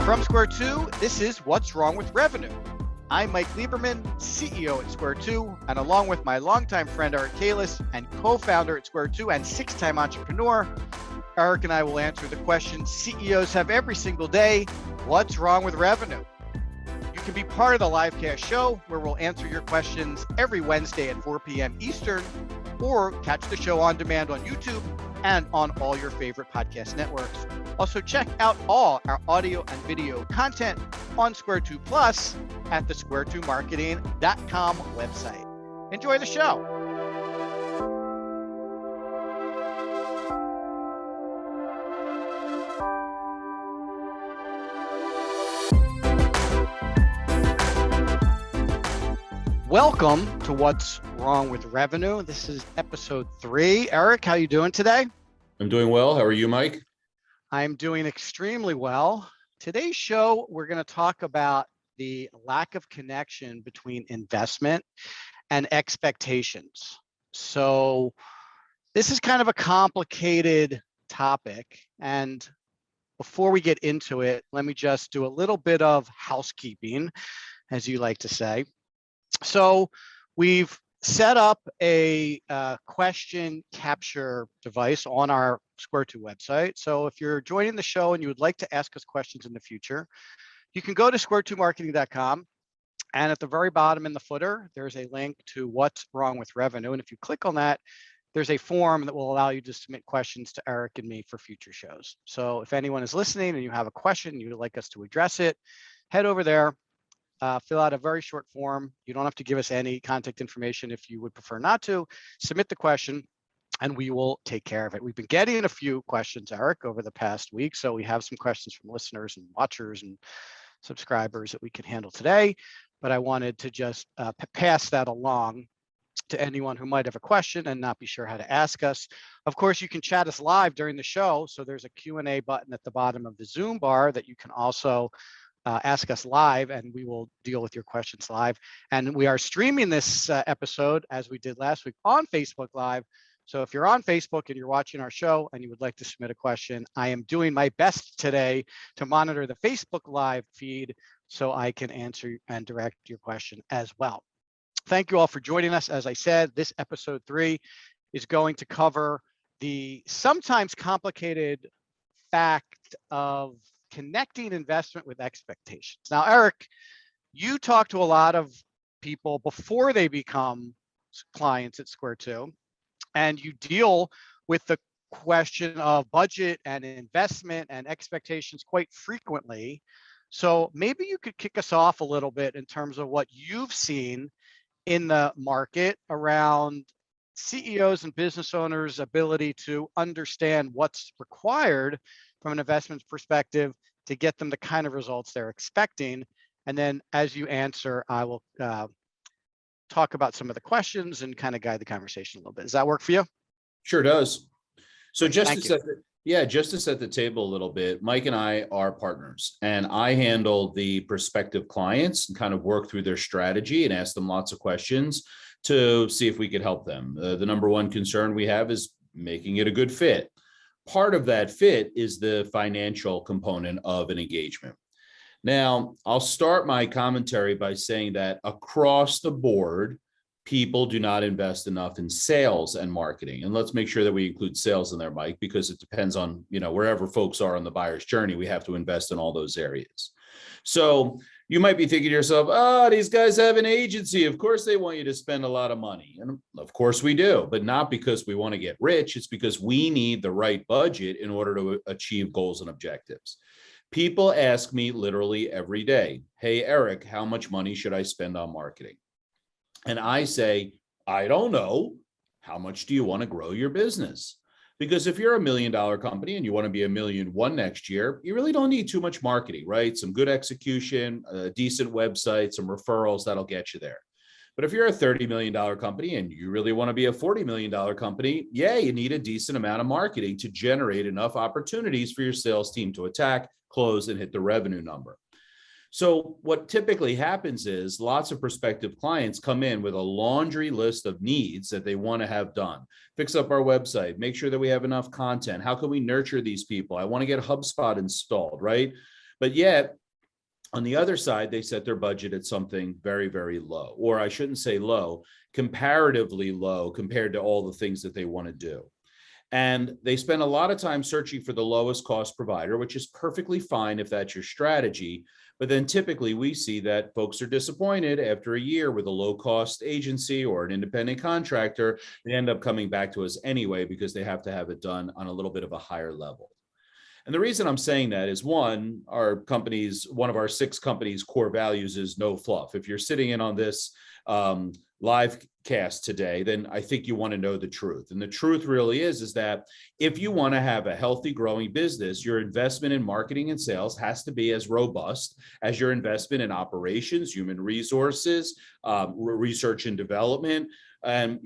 From Square 2, this is What's Wrong with Revenue. I'm Mike Lieberman, CEO at Square 2, and along with my longtime friend Eric Kalis and co-founder at Square 2 and six-time entrepreneur, Eric and I will answer the questions CEOs have every single day. What's wrong with revenue? You can be part of the livecast show where we'll answer your questions every Wednesday at 4 p.m. Eastern, or catch the show on demand on YouTube and on all your favorite podcast networks. Also, check out all our audio and video content on Square 2 Plus at the square2marketing.com website. Enjoy the show. Welcome to What's Wrong with Revenue. This is episode 3. Eric, how you doing today? I'm doing well. How are you, Mike? I'm doing extremely well. Today's show, we're going to talk about the lack of connection between investment and expectations. So this is kind of a complicated topic. And before we get into it, let me just do a little bit of housekeeping, as you like to say. So we've set up a question capture device on our Square 2 website. So if you're joining the show and you would like to ask us questions in the future, you can go to square2marketing.com, and at the very bottom in the footer, there's a link to What's Wrong with Revenue. And if you click on that, there's a form that will allow you to submit questions to Eric and me for future shows. So if anyone is listening and you have a question, you would like us to address it, head over there. Fill out a very short form. You don't have to give us any contact information if you would prefer not to. Submit the question and we will take care of it. We've been getting a few questions, Eric, over the past week. So we have some questions from listeners and watchers and subscribers that we can handle today. But I wanted to just pass that along to anyone who might have a question and not be sure how to ask us. Of course, you can chat us live during the show. So there's a Q&A button at the bottom of the Zoom bar that you can also ask us live, and we will deal with your questions live. And we are streaming this episode, as we did last week, on Facebook Live. So if you're on Facebook and you're watching our show and you would like to submit a question, I am doing my best today to monitor the Facebook Live feed so I can answer and direct your question as well. Thank you all for joining us. As I said, this episode 3 is going to cover the sometimes complicated fact of connecting investment with expectations. Now, Eric, you talk to a lot of people before they become clients at Square 2, and you deal with the question of budget and investment and expectations quite frequently. So maybe you could kick us off a little bit in terms of what you've seen in the market around CEOs and business owners' ability to understand what's required from an investment perspective to get them the kind of results they're expecting. And then as you answer, I will talk about some of the questions and kind of guide the conversation a little bit. Does that work for you? Sure does. So Great, just to set the table a little bit, Mike and I are partners, and I handle the prospective clients and kind of work through their strategy and ask them lots of questions to see if we could help them. The number one concern we have is making it a good fit. Part of that fit is the financial component of an engagement. Now, I'll start my commentary by saying that across the board, people do not invest enough in sales and marketing. And let's make sure that we include sales in there, Mike, because it depends on, wherever folks are on the buyer's journey, we have to invest in all those areas. So you might be thinking to yourself, these guys have an agency. Of course, they want you to spend a lot of money. And of course we do, but not because we want to get rich. It's because we need the right budget in order to achieve goals and objectives. People ask me literally every day, hey, Eric, how much money should I spend on marketing? And I say, I don't know. How much do you want to grow your business? Because if you're $1 million company and you want to be $1.1 million next year, you really don't need too much marketing, right? Some good execution, a decent website, some referrals, that'll get you there. But if you're a $30 million company and you really want to be a $40 million company, you need a decent amount of marketing to generate enough opportunities for your sales team to attack, close, and hit the revenue number. So what typically happens is lots of prospective clients come in with a laundry list of needs that they want to have done. Fix up our website, make sure that we have enough content. How can we nurture these people? I want to get HubSpot installed, right? But yet, on the other side, they set their budget at something very, very low, or I shouldn't say low, comparatively low compared to all the things that they want to do. And they spend a lot of time searching for the lowest cost provider, which is perfectly fine if that's your strategy. But then typically we see that folks are disappointed after a year with a low cost agency or an independent contractor. They end up coming back to us anyway because they have to have it done on a little bit of a higher level. And the reason I'm saying that is one of our 6 companies' core values is no fluff. If you're sitting in on this live cast today, then I think you want to know the truth. And the truth really is that if you want to have a healthy, growing business, your investment in marketing and sales has to be as robust as your investment in operations, human resources, research and development. And,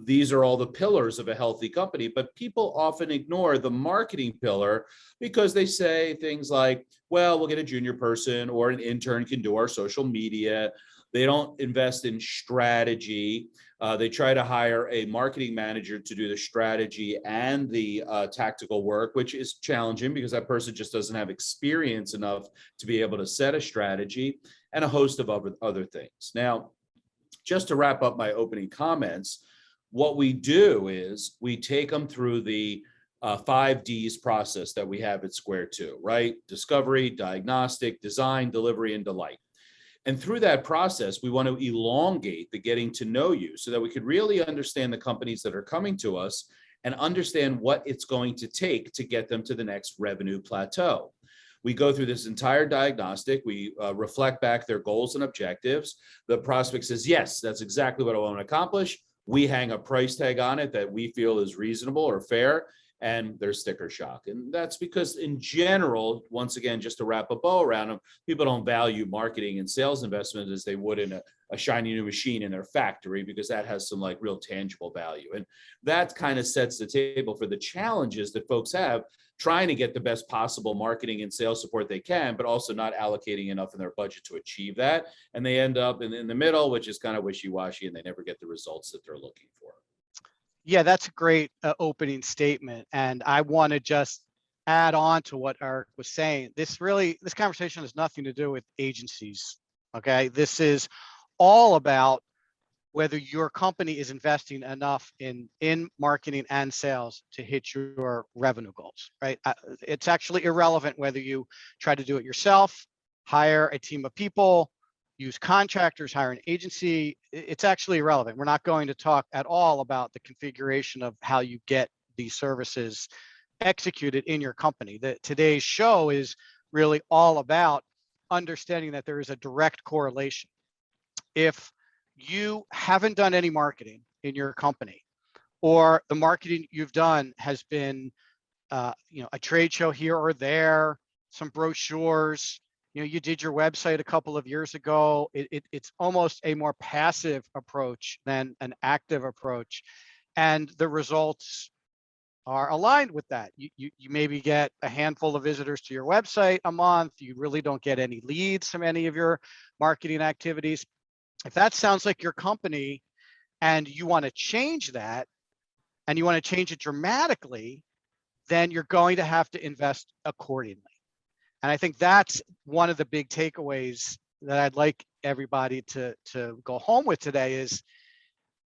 these are all the pillars of a healthy company, but people often ignore the marketing pillar because they say things like, well, we'll get a junior person or an intern can do our social media. They don't invest in strategy. They try to hire a marketing manager to do the strategy and the tactical work, which is challenging because that person just doesn't have experience enough to be able to set a strategy, and a host of other things. Now, just to wrap up my opening comments, what we do is we take them through the 5Ds process that we have at Square 2, right? Discovery, diagnostic, design, delivery, and delight. And through that process, we want to elongate the getting to know you so that we could really understand the companies that are coming to us and understand what it's going to take to get them to the next revenue plateau. We go through this entire diagnostic. We reflect back their goals and objectives. The prospect says, yes, that's exactly what I want to accomplish. We hang a price tag on it that we feel is reasonable or fair, and there's sticker shock. And that's because in general, once again, just to wrap a bow around them, people don't value marketing and sales investment as they would in a shiny new machine in their factory, because that has some like real tangible value. And that kind of sets the table for the challenges that folks have trying to get the best possible marketing and sales support they can, but also not allocating enough in their budget to achieve that. And they end up in the middle, which is kind of wishy-washy, and they never get the results that they're looking for. Yeah, that's a great opening statement. And I want to just add on to what Eric was saying. This conversation has nothing to do with agencies. Okay. This is all about whether your company is investing enough in marketing and sales to hit your revenue goals, right? It's actually irrelevant whether you try to do it yourself, hire a team of people, use contractors, hire an agency. It's actually irrelevant. We're not going to talk at all about the configuration of how you get these services executed in your company. Today's show is really all about understanding that there is a direct correlation. If you haven't done any marketing in your company, or the marketing you've done has been a trade show here or there, some brochures, you did your website a couple of years ago, it's almost a more passive approach than an active approach, and the results are aligned with that. You maybe get a handful of visitors to your website a month. You really don't get any leads from any of your marketing activities. If that sounds like your company and you want to change that, and you want to change it dramatically, then you're going to have to invest accordingly. And I think that's one of the big takeaways that I'd like everybody to go home with today is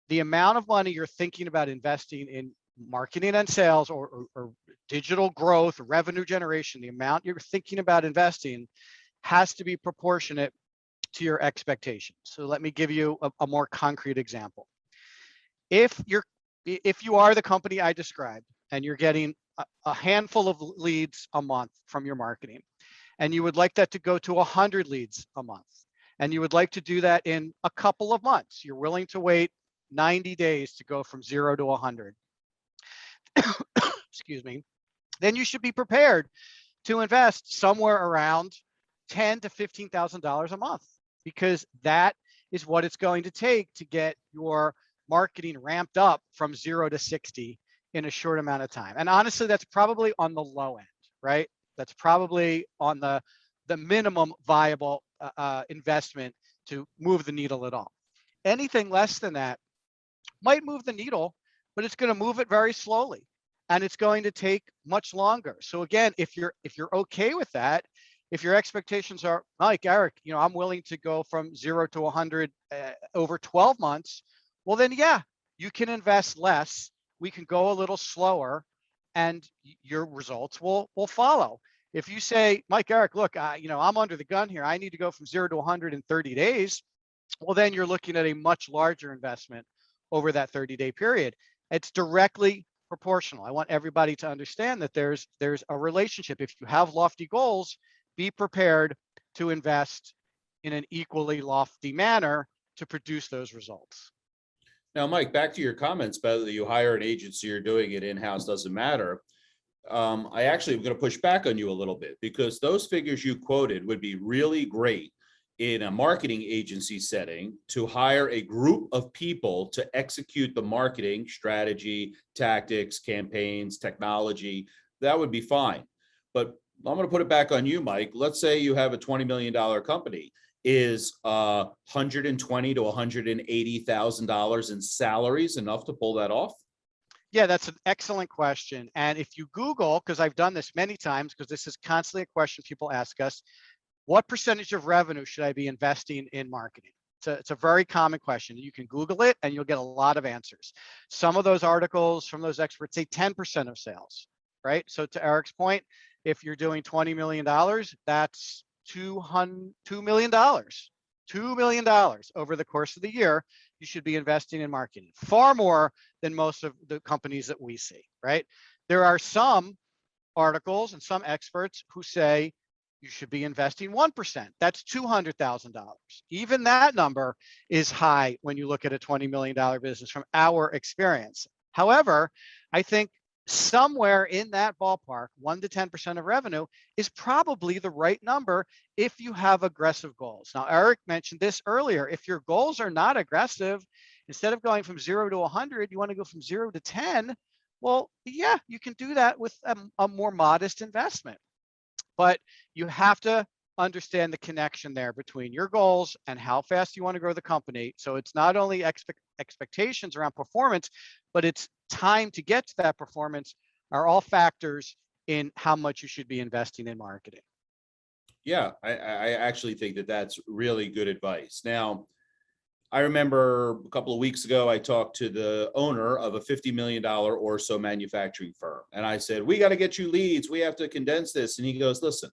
the amount of money you're thinking about investing in marketing and sales or digital growth, revenue generation, the amount you're thinking about investing has to be proportionate to your expectations. So let me give you a more concrete example. If you are the company I described and you're getting a handful of leads a month from your marketing, and you would like that to go to 100 leads a month, and you would like to do that in a couple of months, you're willing to wait 90 days to go from 0 to 100, excuse me, then you should be prepared to invest somewhere around $10,000 to $15,000 a month, because that is what it's going to take to get your marketing ramped up from 0 to 60 in a short amount of time. And honestly, that's probably on the low end, right? That's probably on the minimum viable investment to move the needle at all. Anything less than that might move the needle, but it's going to move it very slowly, and it's going to take much longer. So again, if you're okay with that, If your expectations are, Mike, Eric, I'm willing to go from 0 to 100 over 12 months, well, then, yeah, you can invest less. We can go a little slower and your results will follow. If you say, Mike, Eric, look, I'm under the gun here. I need to go from 0 to 100 in 30 days. Well, then you're looking at a much larger investment over that 30-day period. It's directly proportional. I want everybody to understand that there's a relationship. If you have lofty goals, be prepared to invest in an equally lofty manner to produce those results. Now, Mike, back to your comments about that you hire an agency or doing it in-house doesn't matter. I actually am going to push back on you a little bit because those figures you quoted would be really great in a marketing agency setting to hire a group of people to execute the marketing strategy, tactics, campaigns, technology. That would be fine. But I'm going to put it back on you, Mike. Let's say you have a $20 million company. Is $120,000 to $180,000 in salaries enough to pull that off? Yeah, that's an excellent question. And if you Google, because I've done this many times, because this is constantly a question people ask us, what percentage of revenue should I be investing in marketing? It's a very common question. You can Google it and you'll get a lot of answers. Some of those articles from those experts say 10% of sales, right? So to Eric's point, if you're doing $20 million, that's $2 million. $2 million over the course of the year, you should be investing in marketing, far more than most of the companies that we see, right? There are some articles and some experts who say you should be investing 1%. That's $200,000. Even that number is high when you look at a $20 million business from our experience. However, I think somewhere in that ballpark, 1 to 10% of revenue is probably the right number if you have aggressive goals. Now, Eric mentioned this earlier. If your goals are not aggressive, instead of going from 0 to 100, you want to go from 0 to 10. Well, yeah, you can do that with a more modest investment. But you have to understand the connection there between your goals and how fast you want to grow the company. So it's not only expectations around performance, but it's time to get to that performance are all factors in how much you should be investing in marketing. Yeah, I actually think that that's really good advice. Now, I remember a couple of weeks ago, I talked to the owner of a $50 million or so manufacturing firm. And I said, we got to get you leads. We have to condense this. And he goes, listen,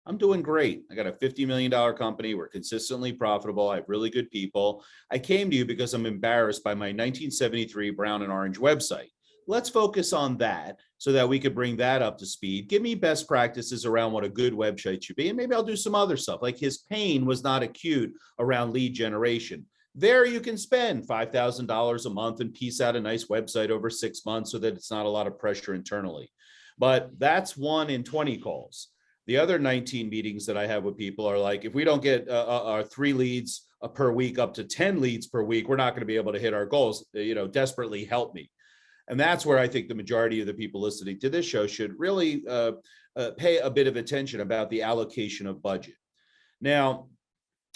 I'm doing great. I got a $50 million company. We're consistently profitable. I have really good people. I came to you because I'm embarrassed by my 1973 brown and orange website. Let's focus on that so that we could bring that up to speed. Give me best practices around what a good website should be. And maybe I'll do some other stuff. Like his pain was not acute around lead generation. There you can spend $5,000 a month and piece out a nice website over 6 months so that it's not a lot of pressure internally. But that's 1 in 20 calls. The other 19 meetings that I have with people are like, if we don't get our 3 leads per week up to 10 leads per week, we're not going to be able to hit our goals. Desperately help me. And that's where I think the majority of the people listening to this show should really pay a bit of attention about the allocation of budget. Now,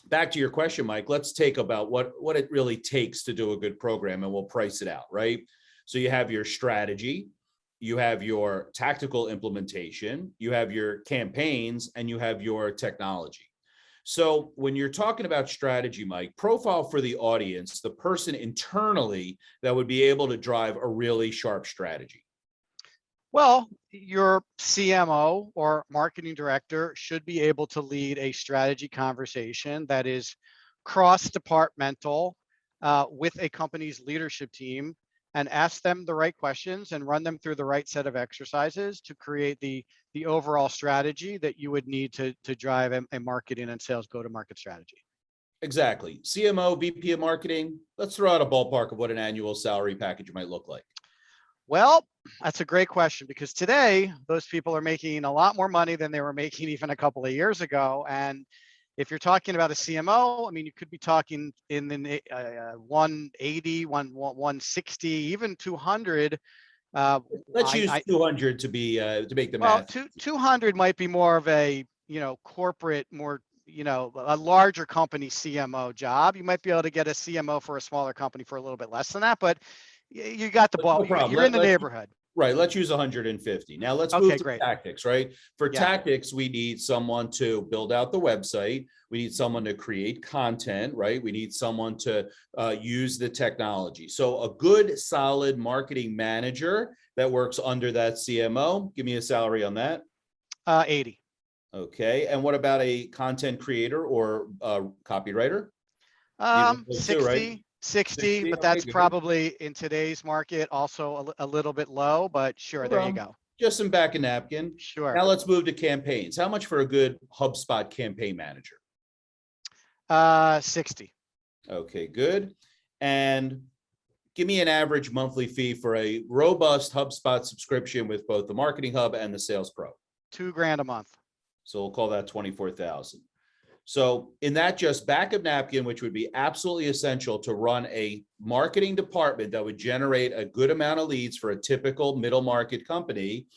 back to your question, Mike, let's take about what it really takes to do a good program, and we'll price it out, right? So you have your strategy, you have your tactical implementation, you have your campaigns, and you have your technology. So when you're talking about strategy, Mike, profile for the audience, the person internally that would be able to drive a really sharp strategy. Well, your CMO or marketing director should be able to lead a strategy conversation that is cross-departmental with a company's leadership team and ask them the right questions and run them through the right set of exercises to create the overall strategy that you would need to drive a marketing and sales go-to-market strategy. Exactly. CMO, VP of marketing, let's throw out a ballpark of what an annual salary package might look like. Well, that's a great question because today those people are making a lot more money than they were making even a couple of years ago. And if you're talking about a CMO, I mean, you could be talking in the 180, 160, even 200. Let's use 200 to make the math. Well, 200 might be more of a corporate, more a larger company CMO job. You might be able to get a CMO for a smaller company for a little bit less than that, but you got the ball. No problem. You're in the neighborhood. Right. Let's use 150. Now let's move Okay, to great. tactics, right? For Yeah. tactics, we need someone to build out the website. We need someone to create content, right? We need someone to use the technology. So a good, solid marketing manager that works under that CMO, give me a salary on that. 80. Okay. And what about a content creator or copywriter? Neither of those two, right? 60, 60. but Okay, that's good. probably in today's market also a little bit low, but sure, No there you problem. go. Just some back and napkin. Sure. Now let's move to campaigns. How much for a good HubSpot campaign manager? 60. Okay, good. And give me an average monthly fee for a robust HubSpot subscription with both the Marketing Hub and the Sales Pro. $2,000 a month. So we'll call that 24,000. So in that just back of napkin, which would be absolutely essential to run a marketing department that would generate a good amount of leads for a typical middle market company,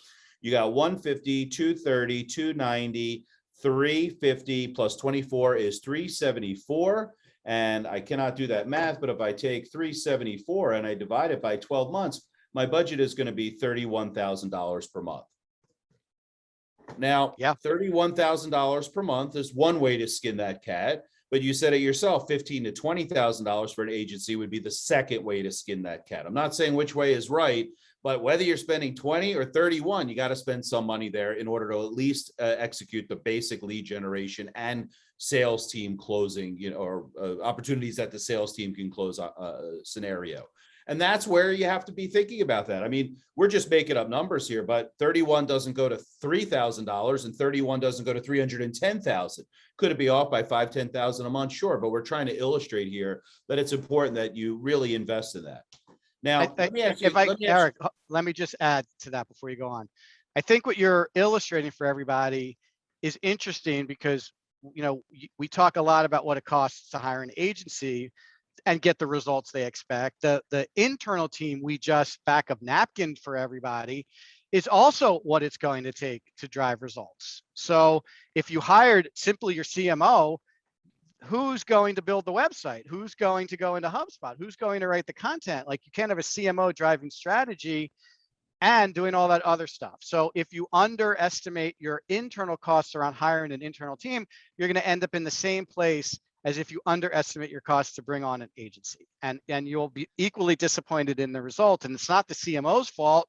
you got 150, 230, 290, 350 plus 24 is 374. And I cannot do that math, but if I take 374 and I divide it by 12 months, my budget is going to be $31,000 per month. Now, Yeah. $31,000 per month is one way to skin that cat, but you said it yourself, $15,000 to $20,000 for an agency would be the second way to skin that cat. I'm not saying which way is right, but whether you're spending 20 or 31, you got to spend some money there in order to at least execute the basic lead generation and sales team closing, or opportunities that the sales team can close scenario. And that's where you have to be thinking about that. I mean, we're just making up numbers here, but 31 doesn't go to $3,000 and 31 doesn't go to 310,000. Could it be off by 5, 10,000 a month? Sure. But we're trying to illustrate here that it's important that you really invest in that. Now, Eric, let me just add to that before you go on. I think what you're illustrating for everybody is interesting because, we talk a lot about what it costs to hire an agency and get the results they expect. The internal team we just back of napkin for everybody is also what it's going to take to drive results. So if you hired simply your CMO, who's going to build the website? Who's going to go into HubSpot? Who's going to write the content? Like, you can't have a CMO driving strategy and doing all that other stuff. So if you underestimate your internal costs around hiring an internal team, you're going to end up in the same place as if you underestimate your costs to bring on an agency. And you'll be equally disappointed in the result. And it's not the CMO's fault,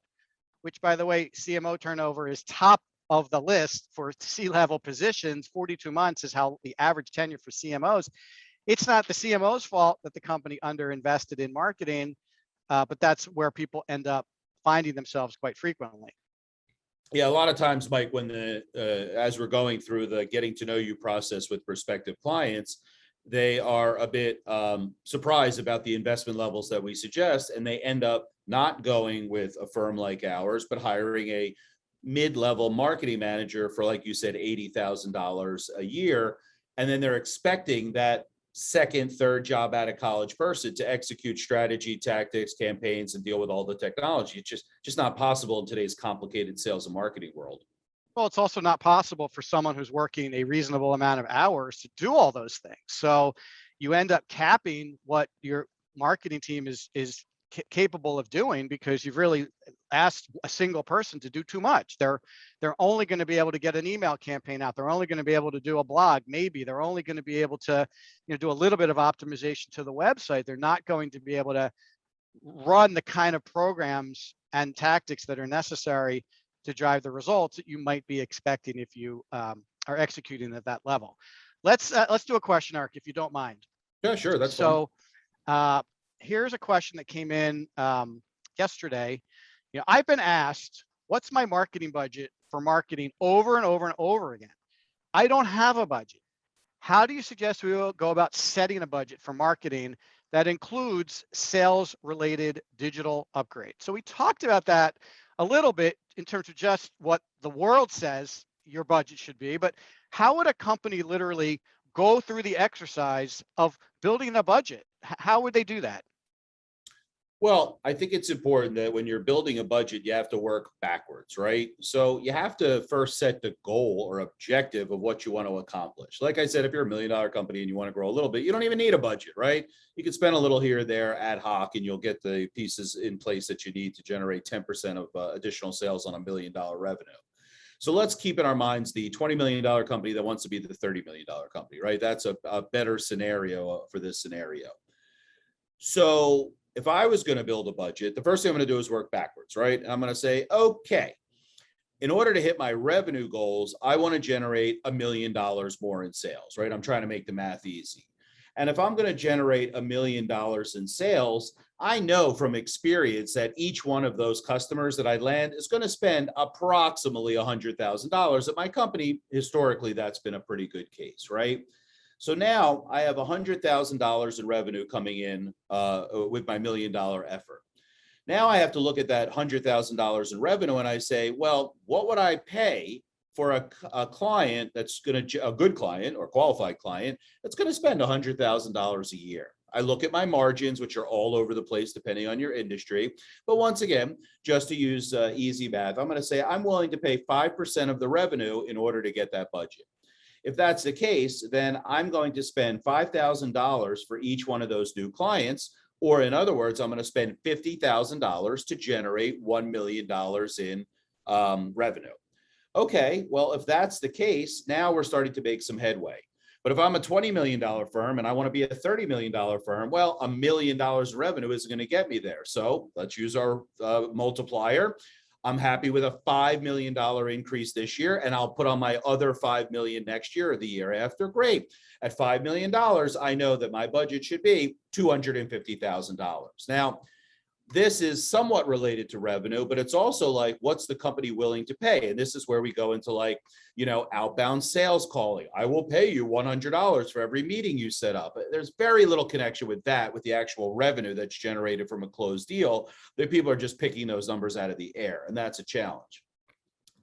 which, by the way, CMO turnover is top of the list for C-level positions. 42 months is how the average tenure for CMOs. It's not the CMO's fault that the company underinvested in marketing, but that's where people end up finding themselves quite frequently. Yeah, a lot of times, Mike, when as we're going through the getting to know you process with prospective clients, they are a bit surprised about the investment levels that we suggest, and they end up not going with a firm like ours, but hiring a mid-level marketing manager for, like you said, $80,000 a year. And then they're expecting that second, third job out of college person to execute strategy, tactics, campaigns, and deal with all the technology. It's just not possible in today's complicated sales and marketing world. Well, it's also not possible for someone who's working a reasonable amount of hours to do all those things. So you end up capping what your marketing team is capable of doing because you've really asked a single person to do too much. They're only going to be able to get an email campaign out. They're only going to be able to do a blog. Maybe they're only going to be able to, do a little bit of optimization to the website. They're not going to be able to run the kind of programs and tactics that are necessary to drive the results that you might be expecting if you are executing at that level. Let's do a question, Eric, if you don't mind. Yeah, sure. That's fine. So here's a question that came in yesterday. I've been asked, what's my marketing budget for marketing over and over and over again? I don't have a budget. How do you suggest we will go about setting a budget for marketing that includes sales-related digital upgrades? So we talked about that a little bit in terms of just what the world says your budget should be, but how would a company literally go through the exercise of building a budget? How would they do that? Well, I think it's important that when you're building a budget, you have to work backwards, right? So you have to first set the goal or objective of what you want to accomplish. Like I said, if you're $1 million company and you want to grow a little bit, you don't even need a budget, right? You can spend a little here or there ad hoc and you'll get the pieces in place that you need to generate 10% of additional sales on $1 million revenue. So let's keep in our minds the $20 million company that wants to be the $30 million company, right? That's a better scenario for this scenario. So if I was going to build a budget, the first thing I'm going to do is work backwards, right? And I'm going to say, okay, in order to hit my revenue goals, I want to generate $1 million more in sales, right? I'm trying to make the math easy. And if I'm going to generate $1 million in sales, I know from experience that each one of those customers that I land is going to spend approximately $100,000 at my company. Historically, that's been a pretty good case, right? So now I have $100,000 in revenue coming in with my $1 million effort. Now I have to look at that $100,000 in revenue and I say, well, what would I pay for a client that's going to, a good client or qualified client that's going to spend $100,000 a year? I look at my margins, which are all over the place depending on your industry. But once again, just to use easy math, I'm going to say I'm willing to pay 5% of the revenue in order to get that budget. If that's the case, then I'm going to spend $5,000 for each one of those new clients. Or in other words, I'm going to spend $50,000 to generate $1 million in revenue. Okay, well, if that's the case, now we're starting to make some headway. But if I'm a $20 million firm and I want to be a $30 million firm, well, $1 million in revenue isn't going to get me there. So let's use our multiplier. I'm happy with a $5 million increase this year, and I'll put on my other $5 million next year or the year after. Great. At $5 million, I know that my budget should be $250,000. Now, this is somewhat related to revenue, but it's also like, what's the company willing to pay? And this is where we go into like, outbound sales calling. I will pay you $100 for every meeting you set up. There's very little connection with that, with the actual revenue that's generated from a closed deal. That people are just picking those numbers out of the air, and that's a challenge.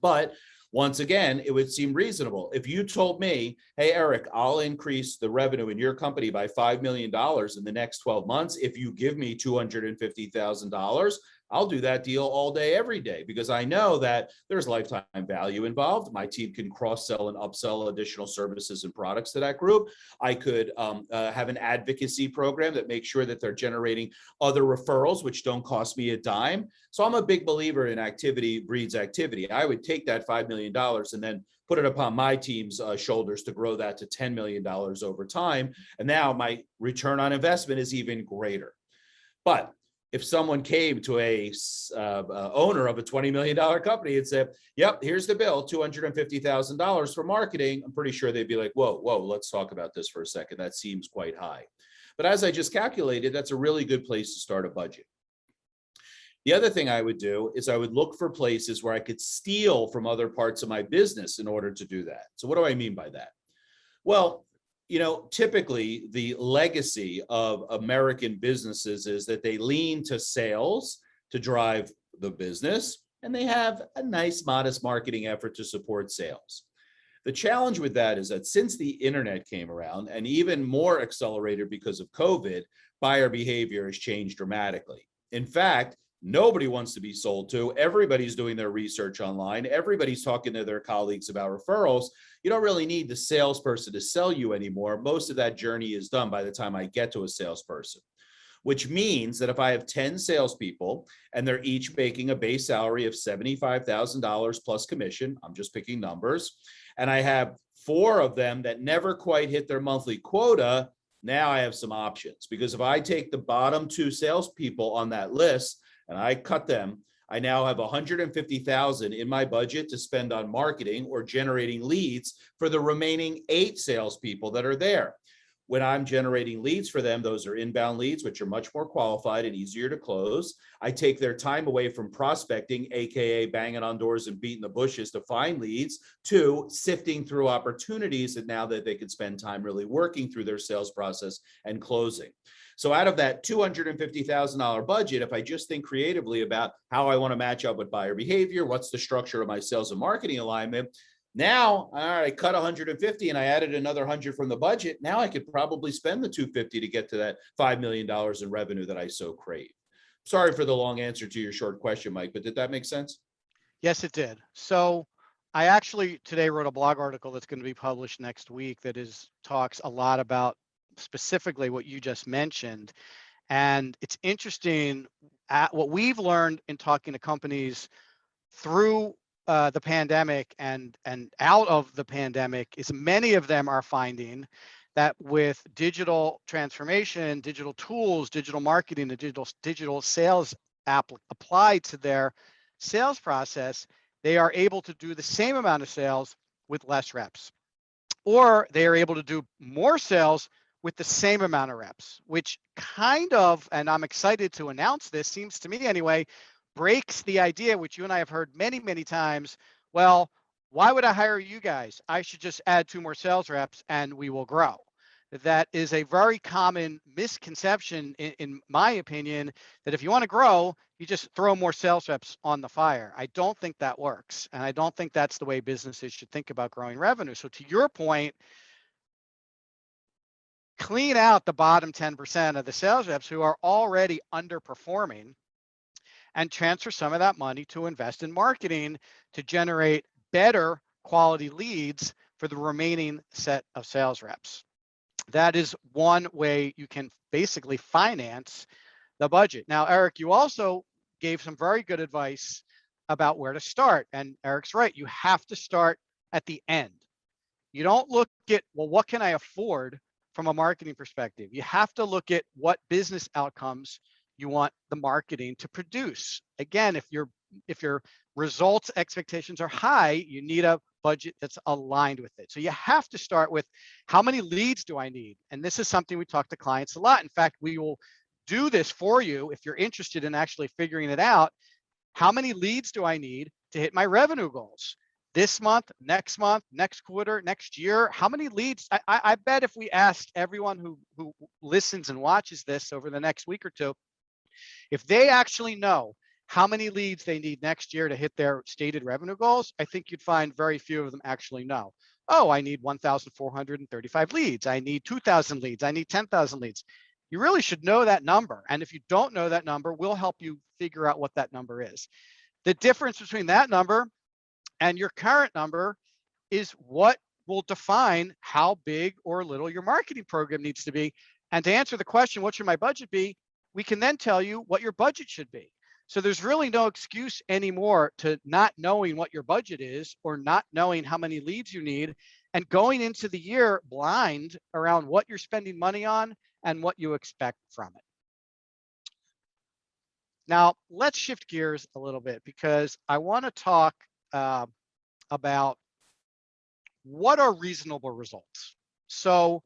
But once again, it would seem reasonable. If you told me, hey, Eric, I'll increase the revenue in your company by $5 million in the next 12 months. If you give me $250,000, I'll do that deal all day, every day, because I know that there's lifetime value involved. My team can cross-sell and upsell additional services and products to that group. I could have an advocacy program that makes sure that they're generating other referrals, which don't cost me a dime. So I'm a big believer in activity breeds activity. I would take that $5 million and then put it upon my team's shoulders to grow that to $10 million over time. And now my return on investment is even greater. But if someone came to a owner of a $20 million company and said, yep, here's the bill, $250,000 for marketing, I'm pretty sure they'd be like, whoa, let's talk about this for a second. That seems quite high. But as I just calculated, that's a really good place to start a budget. The other thing I would do is I would look for places where I could steal from other parts of my business in order to do that. So what do I mean by that? Well, typically the legacy of American businesses is that they lean to sales to drive the business, and they have a nice, modest marketing effort to support sales. The challenge with that is that since the internet came around, and even more accelerated because of COVID, buyer behavior has changed dramatically. In fact, nobody wants to be sold to. Everybody's doing their research online. Everybody's talking to their colleagues about referrals. You don't really need the salesperson to sell you anymore. Most of that journey is done by the time I get to a salesperson, which means that if I have 10 salespeople and they're each making a base salary of $75,000 plus commission, I'm just picking numbers, and I have 4 of them that never quite hit their monthly quota, now I have some options. Because if I take the bottom 2 salespeople on that list and I cut them, I now have $150,000 in my budget to spend on marketing or generating leads for the remaining 8 salespeople that are there. When I'm generating leads for them, those are inbound leads, which are much more qualified and easier to close. I take their time away from prospecting, AKA banging on doors and beating the bushes to find leads, to sifting through opportunities, and now that they can spend time really working through their sales process and closing. So out of that $250,000 budget, if I just think creatively about how I want to match up with buyer behavior, what's the structure of my sales and marketing alignment, now, all right, I cut 150 and I added another 100 from the budget. Now I could probably spend the 250 to get to that $5 million in revenue that I so crave. Sorry for the long answer to your short question, Mike, but did that make sense? Yes, it did. So I actually today wrote a blog article that's going to be published next week that talks a lot about specifically what you just mentioned. And it's interesting at what we've learned in talking to companies through the pandemic and out of the pandemic is many of them are finding that with digital transformation, digital tools, digital marketing, the digital sales app applied to their sales process, they are able to do the same amount of sales with less reps, or they are able to do more sales with the same amount of reps, which kind of, and I'm excited to announce this, seems to me anyway, breaks the idea, which you and I have heard many, many times. Well, why would I hire you guys? I should just add 2 more sales reps and we will grow. That is a very common misconception, in my opinion, that if you want to grow, you just throw more sales reps on the fire. I don't think that works. And I don't think that's the way businesses should think about growing revenue. So to your point, clean out the bottom 10% of the sales reps who are already underperforming and transfer some of that money to invest in marketing to generate better quality leads for the remaining set of sales reps. That is one way you can basically finance the budget. Now, Eric, you also gave some very good advice about where to start. And Eric's right, you have to start at the end. You don't look at, well, what can I afford from a marketing perspective? You have to look at what business outcomes you want the marketing to produce. Again, if your results expectations are high, you need a budget that's aligned with it. So you have to start with, how many leads do I need? And this is something we talk to clients a lot. In fact, we will do this for you if you're interested in actually figuring it out. How many leads do I need to hit my revenue goals? This month, next quarter, next year, how many leads? I bet if we asked everyone who listens and watches this over the next week or two, if they actually know how many leads they need next year to hit their stated revenue goals, I think you'd find very few of them actually know. Oh, I need 1,435 leads. I need 2,000 leads. I need 10,000 leads. You really should know that number. And if you don't know that number, we'll help you figure out what that number is. The difference between that number and your current number is what will define how big or little your marketing program needs to be. And to answer the question, what should my budget be? We can then tell you what your budget should be. So there's really no excuse anymore to not knowing what your budget is or not knowing how many leads you need and going into the year blind around what you're spending money on and what you expect from it. Now, let's shift gears a little bit because I want to talk about what are reasonable results. So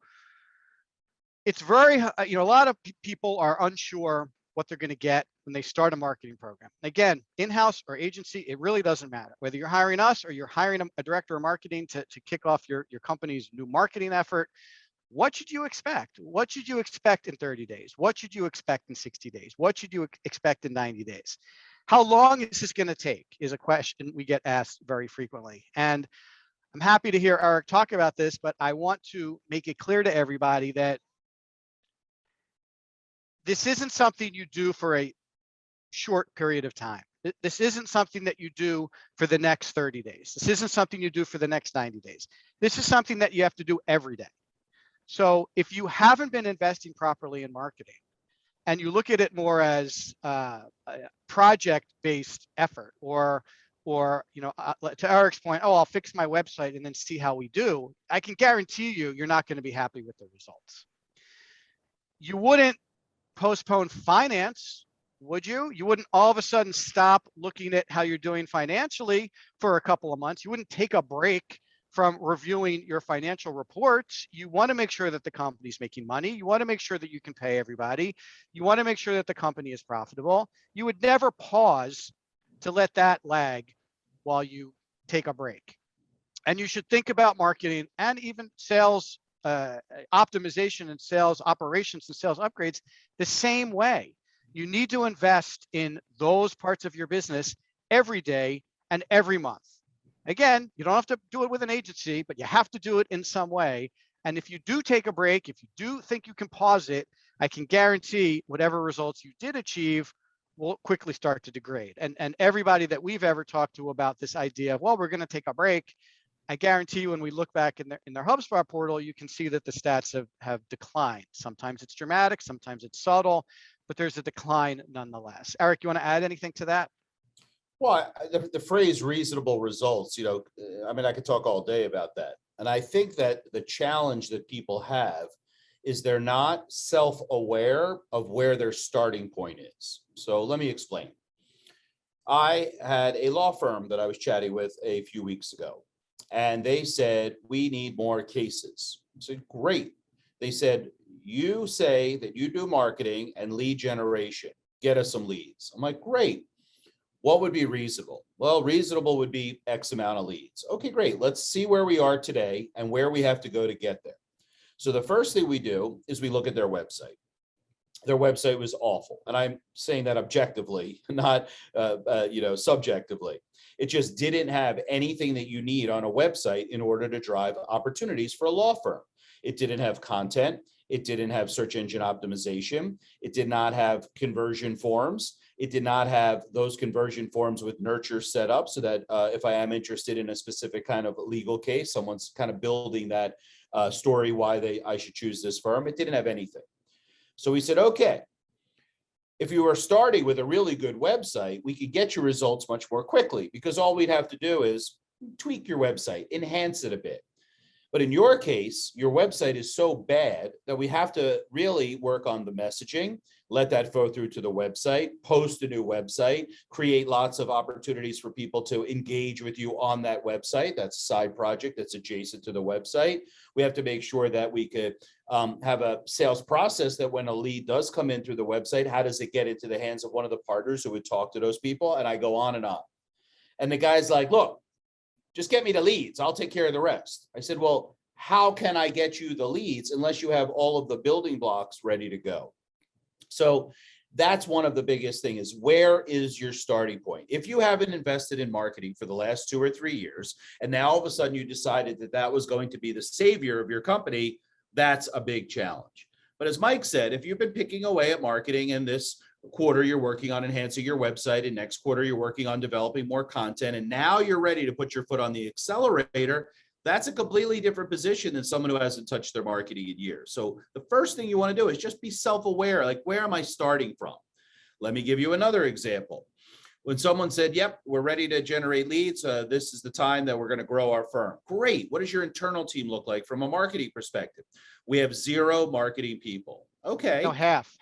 it's very, a lot of people are unsure what they're going to get when they start a marketing program. Again, in-house or agency, it really doesn't matter. Whether you're hiring us or you're hiring a director of marketing to kick off your company's new marketing effort, what should you expect? What should you expect in 30 days? What should you expect in 60 days? What should you expect in 90 days? How long is this going to take is a question we get asked very frequently. And I'm happy to hear Eric talk about this, but I want to make it clear to everybody that this isn't something you do for a short period of time. This isn't something that you do for the next 30 days. This isn't something you do for the next 90 days. This is something that you have to do every day. So if you haven't been investing properly in marketing and you look at it more as a project-based effort or to Eric's point, oh, I'll fix my website and then see how we do, I can guarantee you're not going to be happy with the results. You wouldn't postpone finance, would you? You wouldn't all of a sudden stop looking at how you're doing financially for a couple of months. You wouldn't take a break from reviewing your financial reports. You want to make sure that the company's making money. You want to make sure that you can pay everybody. You want to make sure that the company is profitable. You would never pause to let that lag while you take a break. And you should think about marketing and even sales optimization and sales operations and sales upgrades the same way. You need to invest in those parts of your business every day and every month. Again, you don't have to do it with an agency, but you have to do it in some way. And if you do take a break, if you do think you can pause it, I can guarantee whatever results you did achieve will quickly start to degrade. And everybody that we've ever talked to about this idea of, well, we're going to take a break, I guarantee you when we look back in their HubSpot portal, you can see that the stats have declined. Sometimes it's dramatic, sometimes it's subtle, but there's a decline nonetheless. Eric, you want to add anything to that? Well, the phrase reasonable results, I mean, I could talk all day about that. And I think that the challenge that people have is they're not self-aware of where their starting point is. So let me explain. I had a law firm that I was chatting with a few weeks ago, and they said, we need more cases. I said, great. They said, you say that you do marketing and lead generation. Get us some leads. I'm like, great. What would be reasonable? Well, reasonable would be X amount of leads. Okay, great. Let's see where we are today and where we have to go to get there. So the first thing we do is we look at their website. Their website was awful. And I'm saying that objectively, not subjectively. It just didn't have anything that you need on a website in order to drive opportunities for a law firm. It didn't have content. It didn't have search engine optimization. It did not have conversion forms. It did not have those conversion forms with nurture set up so that if I am interested in a specific kind of legal case, someone's kind of building that story why I should choose this firm. It didn't have anything. So we said, okay, if you were starting with a really good website, we could get your results much more quickly because all we'd have to do is tweak your website, enhance it a bit. But in your case, your website is so bad that we have to really work on the messaging, let that flow through to the website, post a new website, create lots of opportunities for people to engage with you on that website. That's a side project that's adjacent to the website. We have to make sure that we could have a sales process that when a lead does come in through the website, how does it get into the hands of one of the partners who would talk to those people? And I go on and on. And the guy's like, look, just get me the leads. I'll take care of the rest. I said, well, how can I get you the leads unless you have all of the building blocks ready to go? So that's one of the biggest things is where is your starting point? If you haven't invested in marketing for the last 2 or 3 years, and now all of a sudden you decided that that was going to be the savior of your company, that's a big challenge. But as Mike said, if you've been picking away at marketing and this quarter you're working on enhancing your website and next quarter you're working on developing more content and now you're ready to put your foot on the accelerator, that's a completely different position than someone who hasn't touched their marketing in years. So the first thing you want to do is just be self-aware, like where am I starting from? Let me give you another example. When someone said, yep, we're ready to generate leads, this is the time that we're going to grow our firm. Great. What does your internal team look like from a marketing perspective? We have 0 marketing people. Okay. No, half.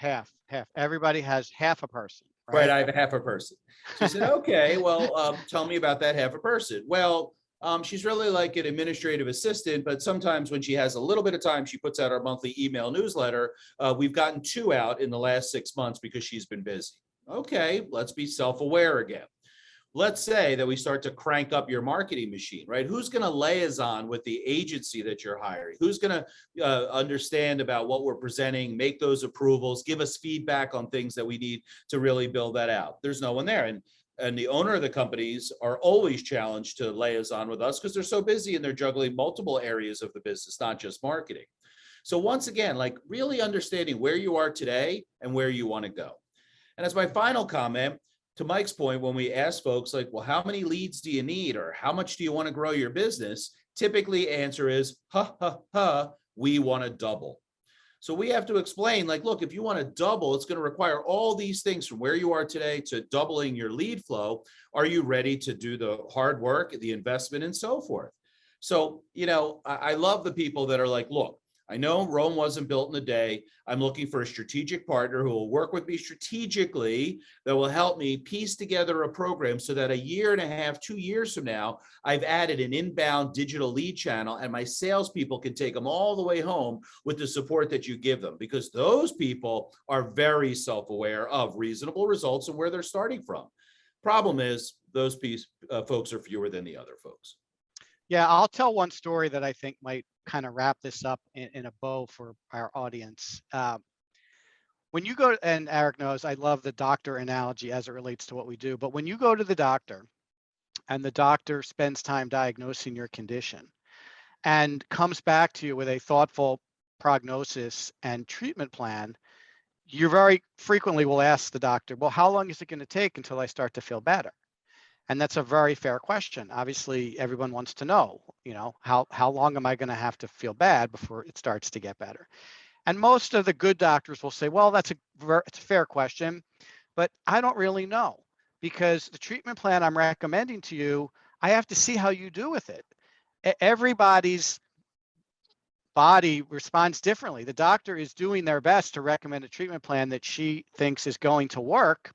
Everybody has half a person. Right. I have a half a person. So you said, okay, well, tell me about that half a person. Well, she's really like an administrative assistant, but sometimes when she has a little bit of time, she puts out our monthly email newsletter. We've gotten 2 out in the last 6 months because she's been busy. Okay, let's be self-aware again. Let's say that we start to crank up your marketing machine, right? Who's going to liaison with the agency that you're hiring? Who's going to understand about what we're presenting, make those approvals, give us feedback on things that we need to really build that out? There's no one there. And the owner of the companies are always challenged to liaison with us because they're so busy and they're juggling multiple areas of the business, not just marketing. So once again, like really understanding where you are today and where you want to go. And as my final comment, to Mike's point, when we ask folks like, well, how many leads do you need? Or how much do you want to grow your business? Typically answer is, we want to double. So we have to explain like, look, if you want to double, it's going to require all these things from where you are today to doubling your lead flow. Are you ready to do the hard work, the investment and so forth? So, I love the people that are like, look, I know Rome wasn't built in a day. I'm looking for a strategic partner who will work with me strategically that will help me piece together a program so that a year and a half, 2 years from now, I've added an inbound digital lead channel and my salespeople can take them all the way home with the support that you give them because those people are very self-aware of reasonable results and where they're starting from. Problem is those folks are fewer than the other folks. Yeah, I'll tell one story that I think might kind of wrap this up in a bow for our audience. When you go, and Eric knows, I love the doctor analogy as it relates to what we do, but when you go to the doctor and the doctor spends time diagnosing your condition and comes back to you with a thoughtful prognosis and treatment plan, you very frequently will ask the doctor, well, how long is it going to take until I start to feel better? And that's a very fair question. Obviously, everyone wants to know, how long am I going to have to feel bad before it starts to get better? And most of the good doctors will say, well, it's a fair question, but I don't really know, because the treatment plan I'm recommending to you, I have to see how you do with it. Everybody's body responds differently. The doctor is doing their best to recommend a treatment plan that she thinks is going to work.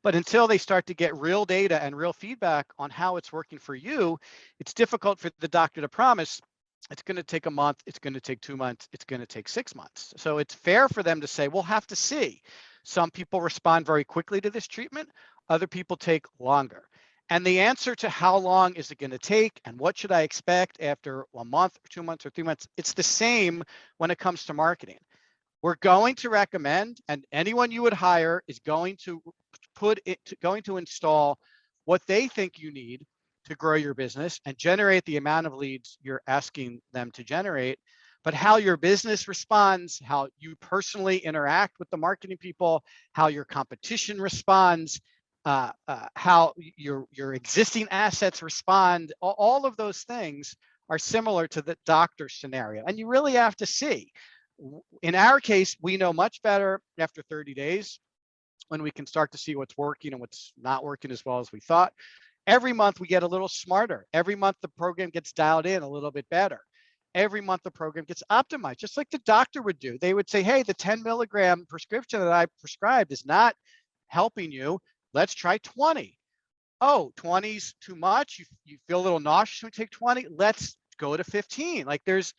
But until they start to get real data and real feedback on how it's working for you, it's difficult for the doctor to promise it's going to take a month, it's going to take 2 months, it's going to take 6 months. So it's fair for them to say, we'll have to see. Some people respond very quickly to this treatment, other people take longer. And the answer to how long is it going to take and what should I expect after a month or 2 months or 3 months, it's the same when it comes to marketing. We're going to recommend, and anyone you would hire is going to install what they think you need to grow your business and generate the amount of leads you're asking them to generate. But how your business responds, how you personally interact with the marketing people, how your competition responds, how your existing assets respond, all of those things are similar to the doctor scenario. And you really have to see. In our case, we know much better after 30 days when we can start to see what's working and what's not working as well as we thought. Every month we get a little smarter. Every month the program gets dialed in a little bit better. Every month the program gets optimized, just like the doctor would do. They would say, hey, the 10 milligram prescription that I prescribed is not helping you. Let's try 20. Oh, 20's too much. You feel a little nauseous when you take 20. Let's go to 15. Like there's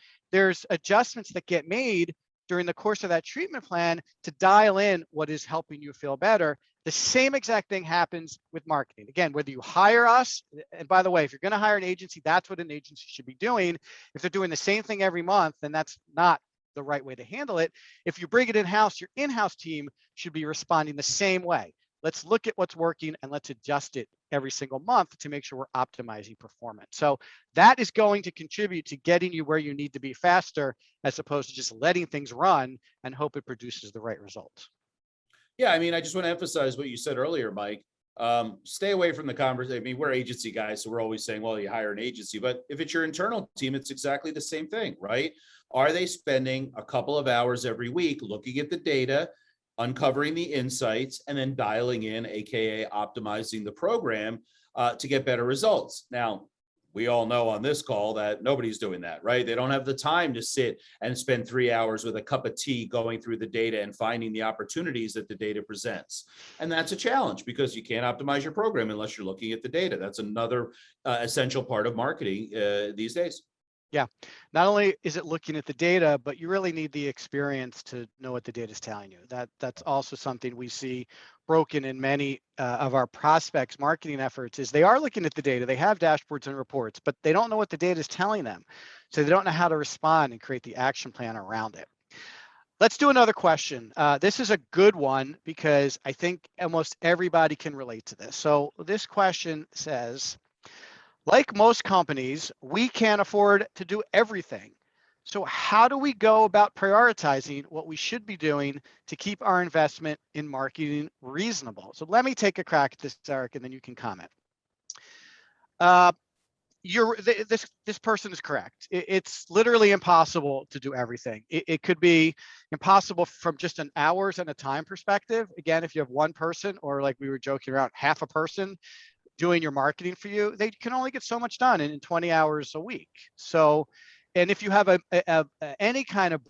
adjustments that get made during the course of that treatment plan to dial in what is helping you feel better. The same exact thing happens with marketing. Again, whether you hire us, and by the way, if you're going to hire an agency, that's what an agency should be doing. If they're doing the same thing every month, then that's not the right way to handle it. If you bring it in-house, your in-house team should be responding the same way. Let's look at what's working and let's adjust it every single month to make sure we're optimizing performance. So that is going to contribute to getting you where you need to be faster, as opposed to just letting things run and hope it produces the right results. Yeah, I mean, I just want to emphasize what you said earlier, Mike. Stay away from the conversation. I mean, we're agency guys, so we're always saying, well, you hire an agency, but if it's your internal team, it's exactly the same thing, right? Are they spending a couple of hours every week looking at the data, uncovering the insights, and then dialing in, AKA optimizing the program to get better results? Now, we all know on this call that nobody's doing that, right? They don't have the time to sit and spend 3 hours with a cup of tea going through the data and finding the opportunities that the data presents. And that's a challenge because you can't optimize your program unless you're looking at the data. That's another essential part of marketing these days. Yeah, not only is it looking at the data, but you really need the experience to know what the data is telling you. That's also something we see broken in many of our prospects' marketing efforts. Is they are looking at the data, they have dashboards and reports, but they don't know what the data is telling them. So they don't know how to respond and create the action plan around it. Let's do another question. This is a good one because I think almost everybody can relate to this. So this question says, like most companies, we can't afford to do everything. So how do we go about prioritizing what we should be doing to keep our investment in marketing reasonable? So let me take a crack at this, Eric, and then you can comment. This person is correct. It's literally impossible to do everything. It could be impossible from just an hours and a time perspective. Again, if you have one person, or like we were joking around, half a person doing your marketing for you, they can only get so much done in 20 hours a week. So, and if you have any kind of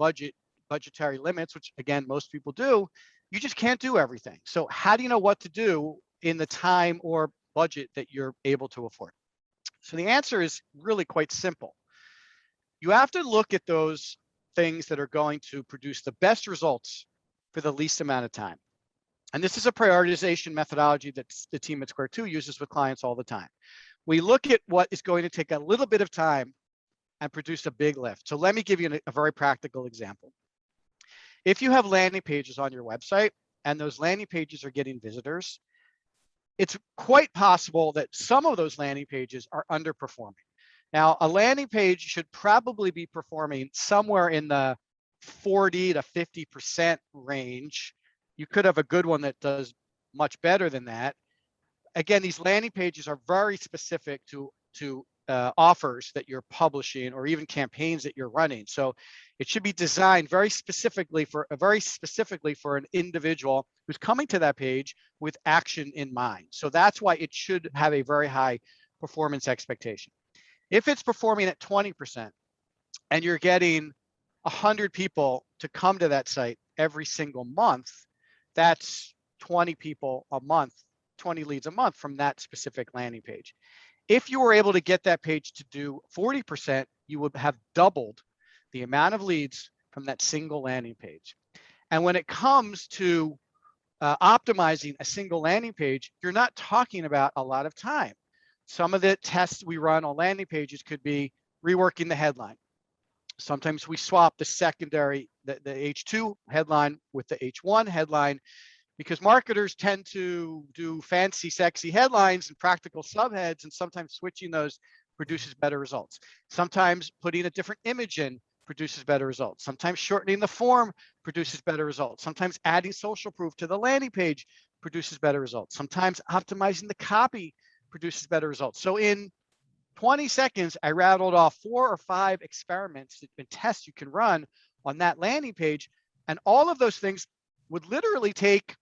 budgetary limits, which again, most people do, you just can't do everything. So how do you know what to do in the time or budget that you're able to afford? So the answer is really quite simple. You have to look at those things that are going to produce the best results for the least amount of time. And this is a prioritization methodology that the team at Square 2 uses with clients all the time. We look at what is going to take a little bit of time and produce a big lift. So let me give you a very practical example. If you have landing pages on your website and those landing pages are getting visitors, it's quite possible that some of those landing pages are underperforming. Now, a landing page should probably be performing somewhere in the 40 to 50% range. You could have a good one that does much better than that. Again, these landing pages are very specific to offers that you're publishing or even campaigns that you're running. So it should be designed very specifically for an individual who's coming to that page with action in mind. So that's why it should have a very high performance expectation. If it's performing at 20% and you're getting 100 people to come to that site every single month, that's 20 people a month, 20 leads a month from that specific landing page. If you were able to get that page to do 40%, you would have doubled the amount of leads from that single landing page. And when it comes to optimizing a single landing page, you're not talking about a lot of time. Some of the tests we run on landing pages could be reworking the headline. Sometimes we swap the secondary, the H2 headline with the H1 headline, because marketers tend to do fancy, sexy headlines and practical subheads, and sometimes switching those produces better results. Sometimes putting a different image in produces better results. Sometimes shortening the form produces better results. Sometimes adding social proof to the landing page produces better results. Sometimes optimizing the copy produces better results. So in 20 seconds, I rattled off 4 or 5 experiments and tests you can run on that landing page. And all of those things would literally take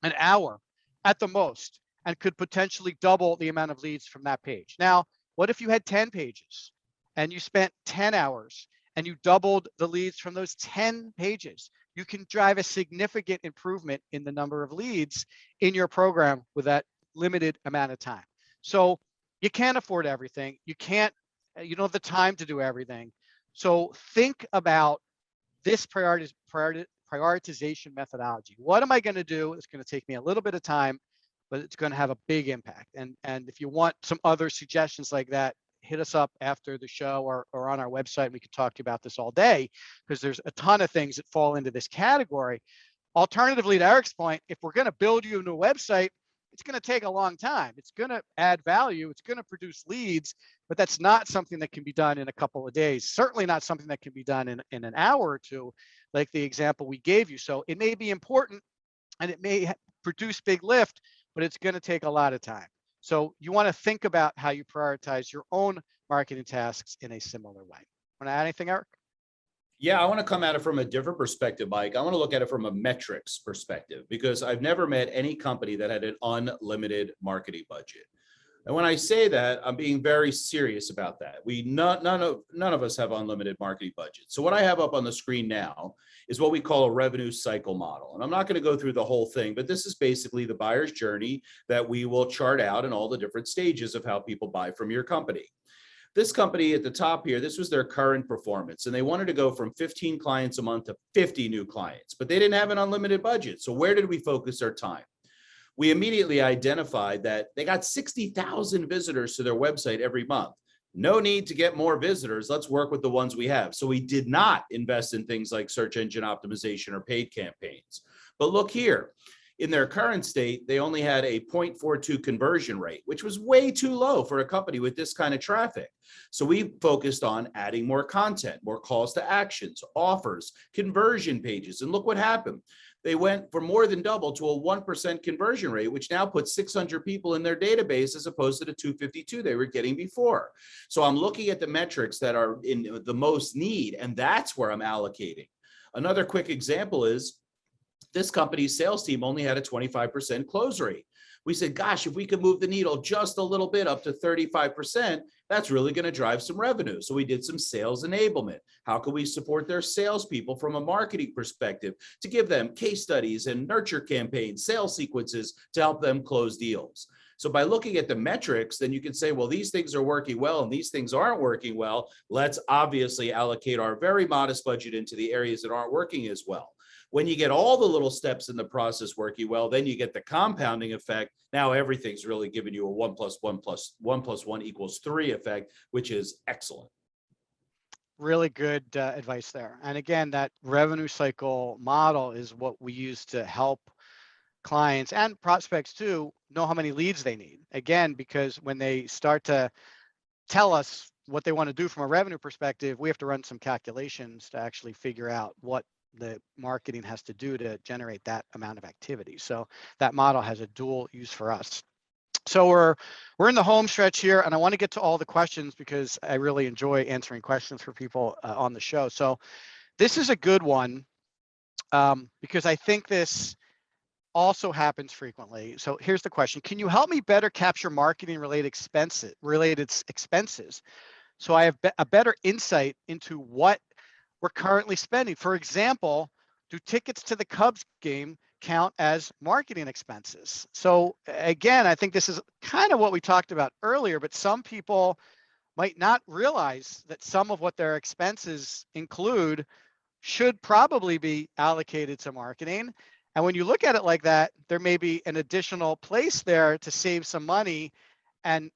an hour at the most and could potentially double the amount of leads from that page. Now, what if you had 10 pages and you spent 10 hours and you doubled the leads from those 10 pages? You can drive a significant improvement in the number of leads in your program with that limited amount of time. So you can't afford everything. You don't have the time to do everything. So think about this prioritization methodology. What am I going to do? It's going to take me a little bit of time, but it's going to have a big impact. And if you want some other suggestions like that, hit us up after the show or on our website. We could talk to you about this all day, because there's a ton of things that fall into this category. Alternatively, to Eric's point, if we're going to build you a new website, it's going to take a long time. It's going to add value. It's going to produce leads, but that's not something that can be done in a couple of days. Certainly not something that can be done in an hour or two, like the example we gave you. So it may be important and it may produce big lift, but it's going to take a lot of time. So you want to think about how you prioritize your own marketing tasks in a similar way. Want to add anything, Eric? Yeah, I want to come at it from a different perspective, Mike. I want to look at it from a metrics perspective, because I've never met any company that had an unlimited marketing budget. And when I say that, I'm being very serious about that. None of us have unlimited marketing budgets. So what I have up on the screen now is what we call a revenue cycle model. And I'm not going to go through the whole thing, but this is basically the buyer's journey that we will chart out in all the different stages of how people buy from your company. This company at the top here, this was their current performance, and they wanted to go from 15 clients a month to 50 new clients, but they didn't have an unlimited budget. So where did we focus our time? We immediately identified that they got 60,000 visitors to their website every month. No need to get more visitors. Let's work with the ones we have. So we did not invest in things like search engine optimization or paid campaigns. But look here. In their current state, they only had a 0.42 conversion rate, which was way too low for a company with this kind of traffic. So we focused on adding more content, more calls to actions, offers, conversion pages. And look what happened. They went for more than double to a 1% conversion rate, which now puts 600 people in their database as opposed to the 252 they were getting before. So I'm looking at the metrics that are in the most need, and that's where I'm allocating. Another quick example is this company's sales team only had a 25% close rate. We said, gosh, if we could move the needle just a little bit up to 35%, that's really going to drive some revenue. So we did some sales enablement. How can we support their salespeople from a marketing perspective to give them case studies and nurture campaigns, sales sequences to help them close deals? So by looking at the metrics, then you can say, well, these things are working well and these things aren't working well. Let's obviously allocate our very modest budget into the areas that aren't working as well. When you get all the little steps in the process working well, then you get the compounding effect. Now everything's really giving you a 1 + 1 + 1 + 1 = 3 effect, which is excellent. Really good advice there. And again, that revenue cycle model is what we use to help clients and prospects too know how many leads they need. Again, because when they start to tell us what they want to do from a revenue perspective, we have to run some calculations to actually figure out what the marketing has to do to generate that amount of activity. So that model has a dual use for us. So we're in the home stretch here, and I want to get to all the questions because I really enjoy answering questions for people on the show. So this is a good one because I think this also happens frequently. So here's the question: can you help me better capture marketing related expenses so I have a better insight into what we're currently spending? For example, do tickets to the Cubs game count as marketing expenses? So again, I think this is kind of what we talked about earlier, but some people might not realize that some of what their expenses include should probably be allocated to marketing. And when you look at it like that, there may be an additional place there to save some money and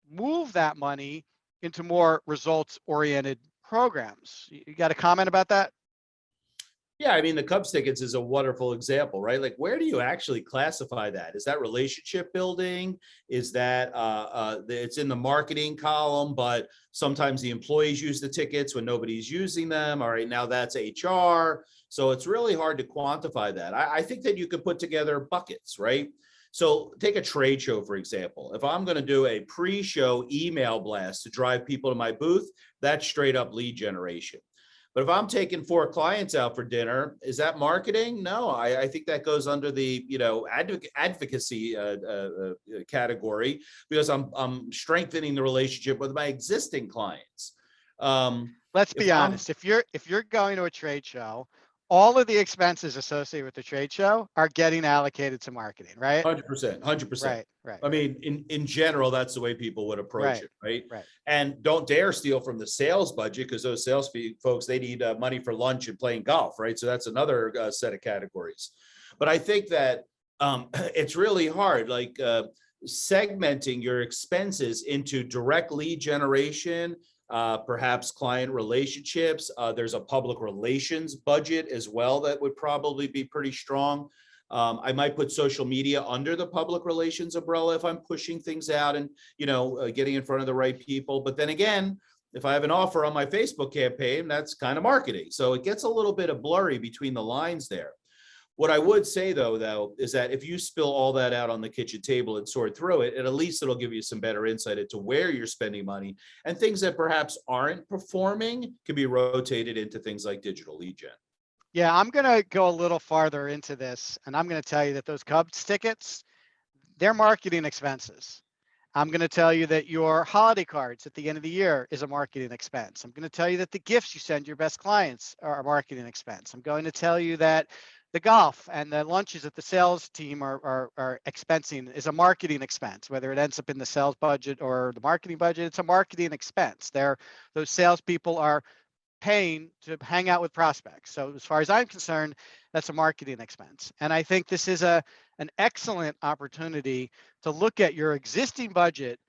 move that money into more results oriented programs. You got a comment about that? Yeah, I mean, the Cubs tickets is a wonderful example, right? Like, where do you actually classify that? Is that relationship building? Is that it's in the marketing column, but sometimes the employees use the tickets when nobody's using them? All right, now that's HR. So it's really hard to quantify that. I think that you could put together buckets, right? So take a trade show, for example. If I'm going to do a pre-show email blast to drive people to my booth, that's straight up lead generation. But if I'm taking 4 clients out for dinner, is that marketing? No, I think that goes under the advocacy category, because I'm strengthening the relationship with my existing clients. Let's If be I'm honest. If you're going to a trade show, all of the expenses associated with the trade show are getting allocated to marketing, right? 100%, 100%. Right, right, I right, mean, in general, that's the way people would approach right, it, right? right. And don't dare steal from the sales budget, because those sales folks, they need money for lunch and playing golf, right? So that's another set of categories. But I think that it's really hard, like segmenting your expenses into direct lead generation, perhaps client relationships. There's a public relations budget as well that would probably be pretty strong. I might put social media under the public relations umbrella if I'm pushing things out and, getting in front of the right people. But then again, if I have an offer on my Facebook campaign, that's kind of marketing. So it gets a little bit of blurry between the lines there. What I would say though, is that if you spill all that out on the kitchen table and sort through it, at least it'll give you some better insight into where you're spending money, and things that perhaps aren't performing can be rotated into things like digital lead gen. Yeah, I'm going to go a little farther into this, and I'm going to tell you that those Cubs tickets, they're marketing expenses. I'm going to tell you that your holiday cards at the end of the year is a marketing expense. I'm going to tell you that the gifts you send your best clients are a marketing expense. I'm going to tell you that the golf and the lunches that the sales team are expensing is a marketing expense. Whether it ends up in the sales budget or the marketing budget, it's a marketing expense. Those salespeople are paying to hang out with prospects. So as far as I'm concerned, that's a marketing expense. And I think this is an excellent opportunity to look at your existing budget.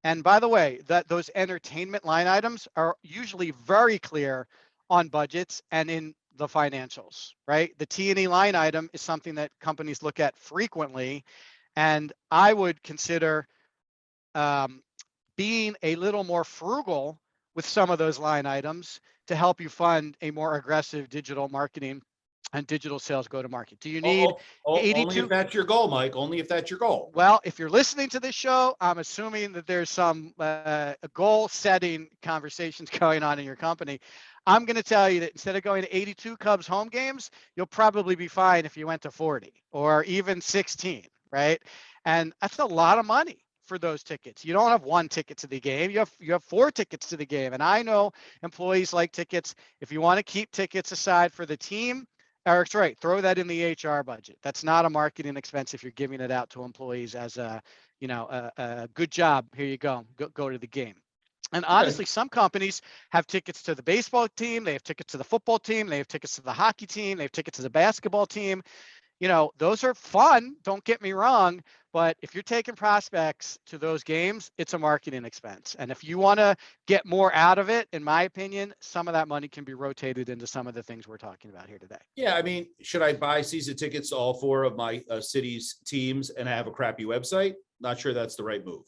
And by the way, that those entertainment line items are usually very clear on budgets and in the financials, right? The T&E line item is something that companies look at frequently. And I would consider being a little more frugal with some of those line items to help you fund a more aggressive digital marketing and digital sales go to market. Do you need Only if 82? that's your goal, Mike. Only if that's your goal. Well, if you're listening to this show, I'm assuming that there's some goal setting conversations going on in your company. I'm going to tell you that instead of going to 82 Cubs home games, you'll probably be fine if you went to 40 or even 16, right? And that's a lot of money for those tickets. You don't have one ticket to the game. You have 4 tickets to the game. And I know employees like tickets. If you want to keep tickets aside for the team, Eric's right. Throw that in the HR budget. That's not a marketing expense if you're giving it out to employees as a good job. Here you go. Go to the game. And Okay. honestly, some companies have tickets to the baseball team. They have tickets to the football team. They have tickets to the hockey team. They have tickets to the basketball team. Those are fun. Don't get me wrong. But if you're taking prospects to those games, it's a marketing expense. And if you want to get more out of it, in my opinion, some of that money can be rotated into some of the things we're talking about here today. Yeah, I mean, should I buy season tickets to all 4 of my city's teams and have a crappy website? Not sure that's the right move.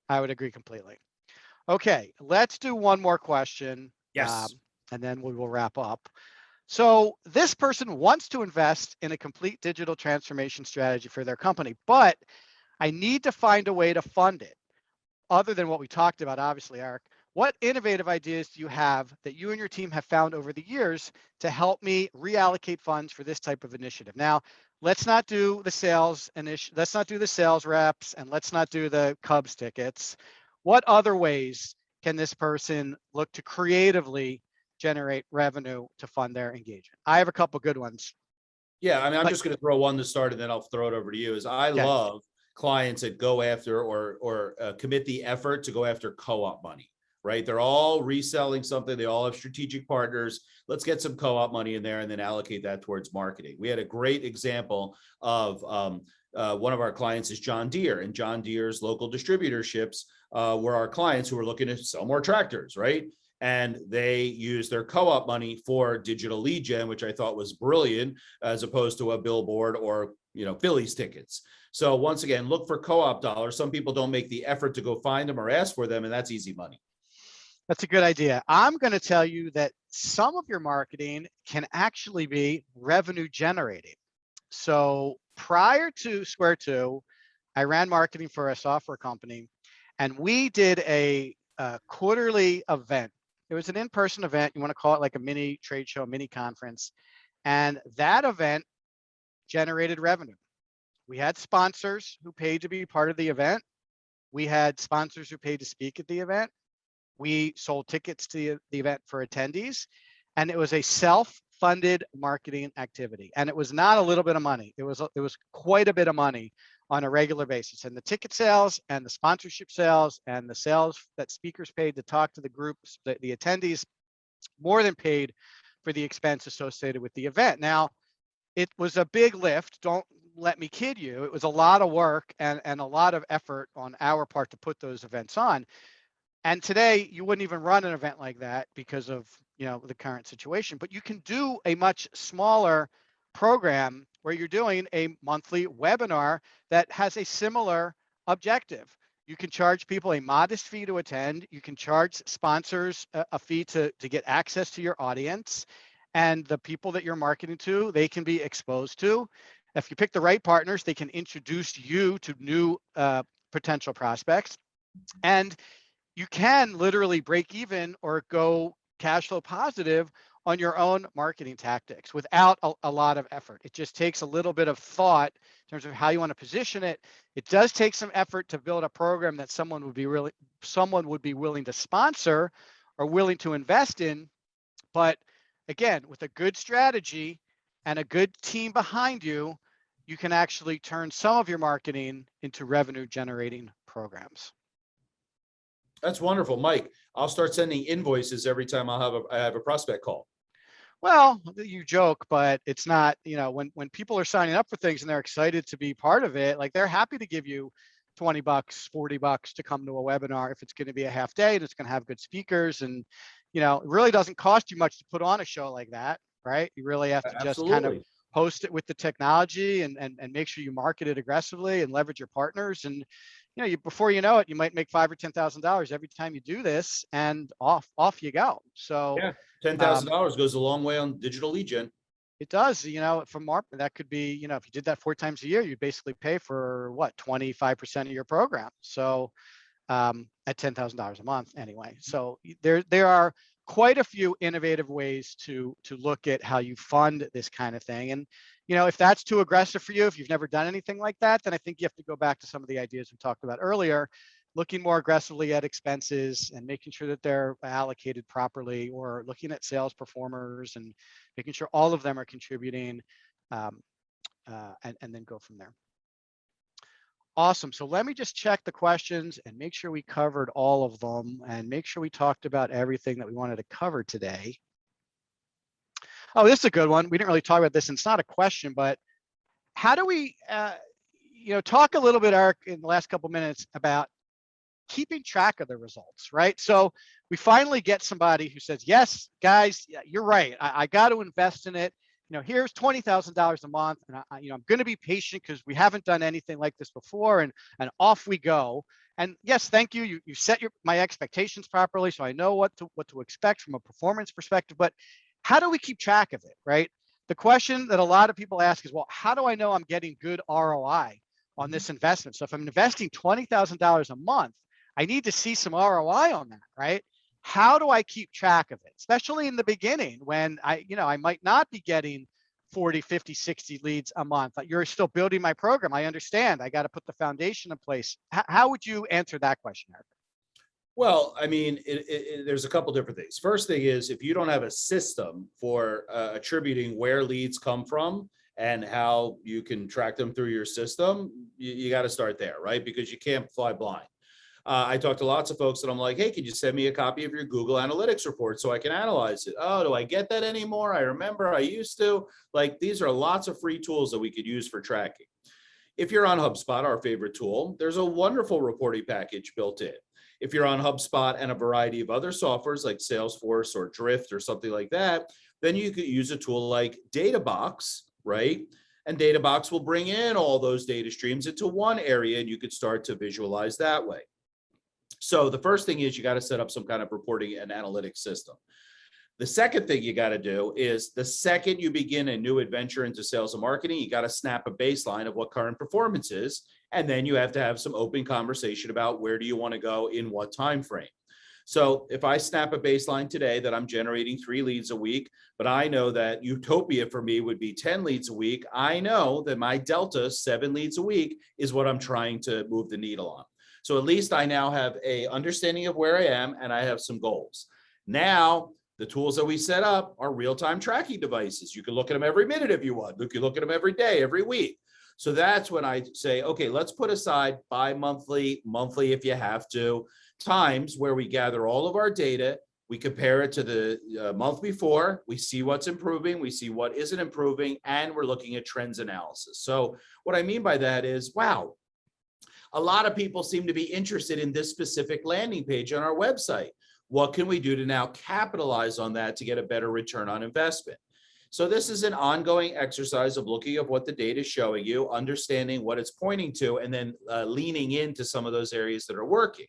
I would agree completely. Okay, let's do one more question, Yes. and then we will wrap up. So this person wants to invest in a complete digital transformation strategy for their company, but I need to find a way to fund it. Other than what we talked about, obviously, Eric, what innovative ideas do you have that you and your team have found over the years to help me reallocate funds for this type of initiative? Now, let's not do the let's not do the sales reps, and let's not do the Cubs tickets. What other ways can this person look to creatively generate revenue to fund their engagement? I have a couple good ones. Yeah, I mean, I'm Like, just going to throw one to start, and then I'll throw it over to you. Is I okay, love clients that go after or commit the effort to go after co-op money. Right? They're all reselling something. They all have strategic partners. Let's get some co-op money in there and then allocate that towards marketing. We had a great example of one of our clients is John Deere, and John Deere's local distributorships were our clients who were looking to sell more tractors. Right? And they use their co-op money for digital lead gen, which I thought was brilliant, as opposed to a billboard or Phillies tickets. So once again, look for co-op dollars. Some people don't make the effort to go find them or ask for them, and that's easy money. that's a good idea. I'm going to tell you that some of your marketing can actually be revenue generating. So prior to Square 2, I ran marketing for a software company, and we did a quarterly event. It was an in-person event. You want to call it like a mini trade show, mini conference. And that event generated revenue. We had sponsors who paid to be part of the event. We had sponsors who paid to speak at the event. We sold tickets to the event for attendees, and it was a self-funded marketing activity. And it was not a little bit of money. It was quite a bit of money on a regular basis. And the ticket sales and the sponsorship sales and the sales that speakers paid to talk to the groups, the attendees, more than paid for the expense associated with the event. Now, it was a big lift. Don't let me kid you. It was a lot of work and a lot of effort on our part to put those events on. And today you wouldn't even run an event like that because of the current situation. But you can do a much smaller program where you're doing a monthly webinar that has a similar objective. You can charge people a modest fee to attend. You can charge sponsors a fee to get access to your audience. And the people that you're marketing to, they can be exposed to. If you pick the right partners, they can introduce you to new potential prospects. And you can literally break even or go cash flow positive on your own marketing tactics without a lot of effort. It just takes a little bit of thought in terms of how you want to position it. It does take some effort to build a program that someone would be willing to sponsor or willing to invest in. But again, with a good strategy and a good team behind you, you can actually turn some of your marketing into revenue generating programs. That's wonderful, Mike. I'll start sending invoices every time I have a prospect call. Well, you joke, but it's not, when people are signing up for things and they're excited to be part of it, like they're happy to give you $20, $40 to come to a webinar if it's going to be a half day and it's going to have good speakers. And, it really doesn't cost you much to put on a show like that, right? You really have to just kind of Absolutely. host it with the technology and make sure you market it aggressively and leverage your partners. And, before you know it, you might make $5,000 or $10,000 every time you do this, and off you go. So, Yeah. $10,000 goes a long way on digital lead gen. it does, from marketing, that could be, if you did that 4 times a year, you basically pay for what, 25% of your program. So at $10,000 a month anyway. So there are quite a few innovative ways to look at how you fund this kind of thing. And, if that's too aggressive for you, if you've never done anything like that, then I think you have to go back to some of the ideas we talked about earlier, looking more aggressively at expenses and making sure that they're allocated properly, or looking at sales performers and making sure all of them are contributing, and then go from there. Awesome. So let me just check the questions and make sure we covered all of them and make sure we talked about everything that we wanted to cover today. Oh, this is a good one. We didn't really talk about this, and it's not a question, but how do we, talk a little bit, Eric, in the last couple of minutes about keeping track of the results, right? So we finally get somebody who says, yes, guys, you're right. I got to invest in it. Here's $20,000 a month, and I'm going to be patient because we haven't done anything like this before, and off we go. And yes, thank you. You set my expectations properly, so I know what to expect from a performance perspective. But how do we keep track of it, right? The question that a lot of people ask is, well, how do I know I'm getting good ROI on this investment? So if I'm investing $20,000 a month, I need to see some ROI on that, right? How do I keep track of it, especially in the beginning when I might not be getting 40, 50, 60 leads a month? You're still building my program. I understand. I got to put the foundation in place. How would you answer that question, Eric? Well, I mean, there's a couple different things. First thing is, if you don't have a system for attributing where leads come from and how you can track them through your system, you got to start there, right? Because you can't fly blind. I talk to lots of folks and I'm like, hey, can you send me a copy of your Google Analytics report so I can analyze it? Oh, do I get that anymore? I remember I used to. Like, these are lots of free tools that we could use for tracking. If you're on HubSpot, our favorite tool, there's a wonderful reporting package built in. If you're on HubSpot and a variety of other softwares like Salesforce or Drift or something like that, then you could use a tool like DataBox, right? And DataBox will bring in all those data streams into one area and you could start to visualize that way. So the first thing is you got to set up some kind of reporting and analytics system. The second thing you got to do is the second you begin a new adventure into sales and marketing, you got to snap a baseline of what current performance is. And then you have to have some open conversation about where do you want to go in what time frame. So if I snap a baseline today that I'm generating 3 leads a week, but I know that utopia for me would be 10 leads a week, I know that my delta 7 leads a week is what I'm trying to move the needle on. So at least I now have a understanding of where I am and I have some goals. Now, the tools that we set up are real-time tracking devices. You can look at them every minute if you want. You can look at them every day, every week. So that's when I say, okay, let's put aside bi-monthly, monthly if you have to, times where we gather all of our data, we compare it to the month before, we see what's improving, we see what isn't improving, and we're looking at trends analysis. So what I mean by that is, wow, a lot of people seem to be interested in this specific landing page on our website. What can we do to now capitalize on that to get a better return on investment? So this is an ongoing exercise of looking at what the data is showing you, understanding what it's pointing to, and then leaning into some of those areas that are working.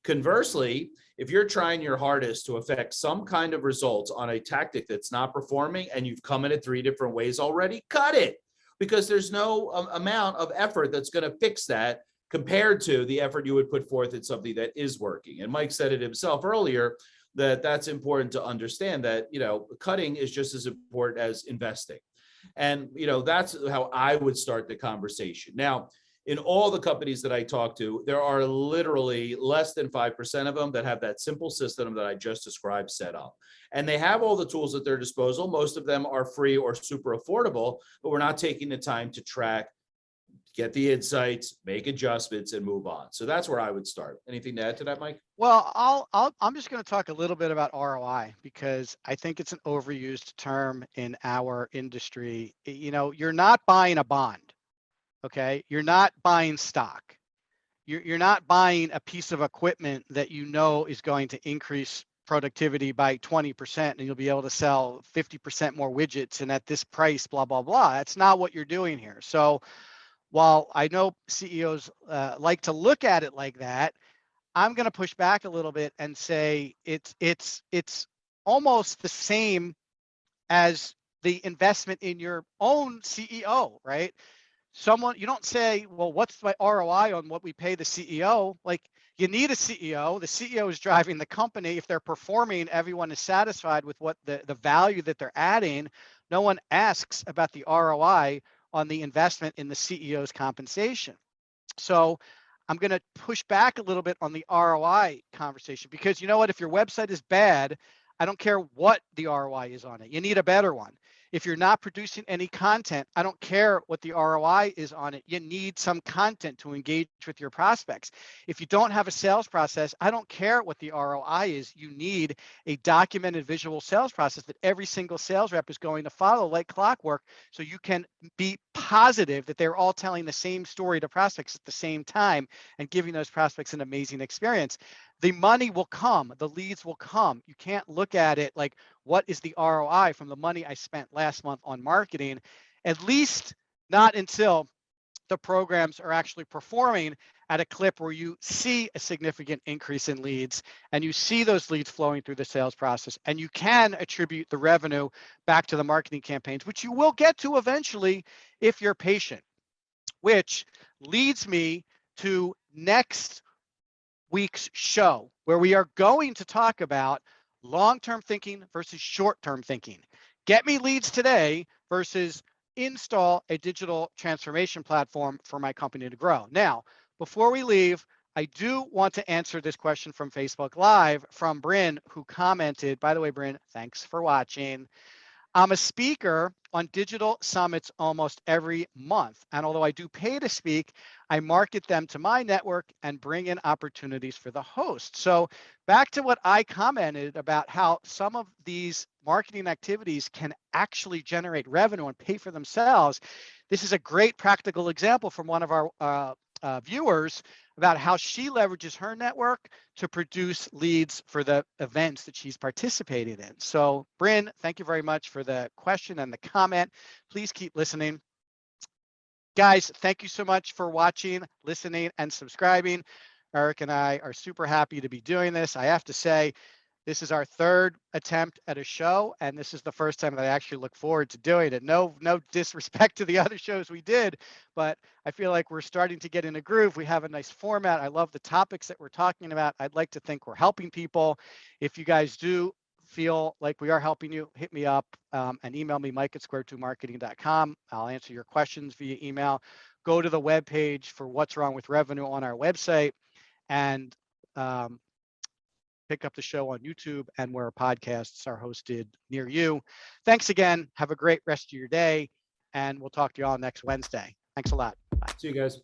Conversely, if you're trying your hardest to affect some kind of results on a tactic that's not performing and you've come at it 3 different ways already, cut it, because there's no amount of effort that's going to fix that compared to the effort you would put forth in something that is working. And Mike said it himself earlier, that that's important to understand, that, cutting is just as important as investing. And, that's how I would start the conversation. Now, in all the companies that I talk to, there are literally less than 5% of them that have that simple system that I just described set up. And they have all the tools at their disposal. Most of them are free or super affordable, but we're not taking the time to track, get the insights, make adjustments, and move on. So that's where I would start. Anything to add to that, Mike? Well, I'm just going to talk a little bit about ROI because I think it's an overused term in our industry. You're not buying a bond, okay? You're not buying stock. You're not buying a piece of equipment that is going to increase productivity by 20% and you'll be able to sell 50% more widgets and at this price, blah, blah, blah. That's not what you're doing here. So while I know CEOs like to look at it like that, I'm going to push back a little bit and say it's almost the same as the investment in your own CEO, right? You don't say, well, what's my ROI on what we pay the CEO? Like, you need a CEO. The CEO is driving the company. If they're performing, everyone is satisfied with what the value that they're adding. No one asks about the ROI on the investment in the CEO's compensation. So I'm going to push back a little bit on the ROI conversation because you know what? If your website is bad, I don't care what the ROI is on it. You need a better one. If you're not producing any content, I don't care what the ROI is on it. You need some content to engage with your prospects. If you don't have a sales process, I don't care what the ROI is. You need a documented visual sales process that every single sales rep is going to follow like clockwork so you can be positive that they're all telling the same story to prospects at the same time and giving those prospects an amazing experience. The money will come, the leads will come. You can't look at it like, what is the ROI from the money I spent last month on marketing? At least not until the programs are actually performing at a clip where you see a significant increase in leads and you see those leads flowing through the sales process, and you can attribute the revenue back to the marketing campaigns, which you will get to eventually if you're patient, which leads me to next week's show, where we are going to talk about long-term thinking versus short-term thinking. Get me leads today versus install a digital transformation platform for my company to grow. Now, before we leave, I do want to answer this question from Facebook Live from Bryn, who commented. By the way, Bryn, thanks for watching. I'm a speaker on digital summits almost every month. And although I do pay to speak, I market them to my network and bring in opportunities for the host. So back to what I commented about how some of these marketing activities can actually generate revenue and pay for themselves. This is a great practical example from one of our viewers about how she leverages her network to produce leads for the events that she's participated in. So Bryn, thank you very much for the question and the comment. Please keep listening. Guys, thank you so much for watching, listening, and subscribing. Eric and I are super happy to be doing this. I have to say, this is our third attempt at a show, and this is the first time that I actually look forward to doing it. No disrespect to the other shows we did, but I feel like we're starting to get in a groove. We have a nice format. I love the topics that we're talking about. I'd like to think we're helping people. If you guys do feel like we are helping you, hit me up and email me, mike@square2marketing.com. I'll answer your questions via email. Go to the webpage for What's Wrong with Revenue on our website, and pick up the show on YouTube and where podcasts are hosted near you. Thanks again. Have a great rest of your day, and we'll talk to you all next Wednesday. Thanks a lot. Bye. See you guys.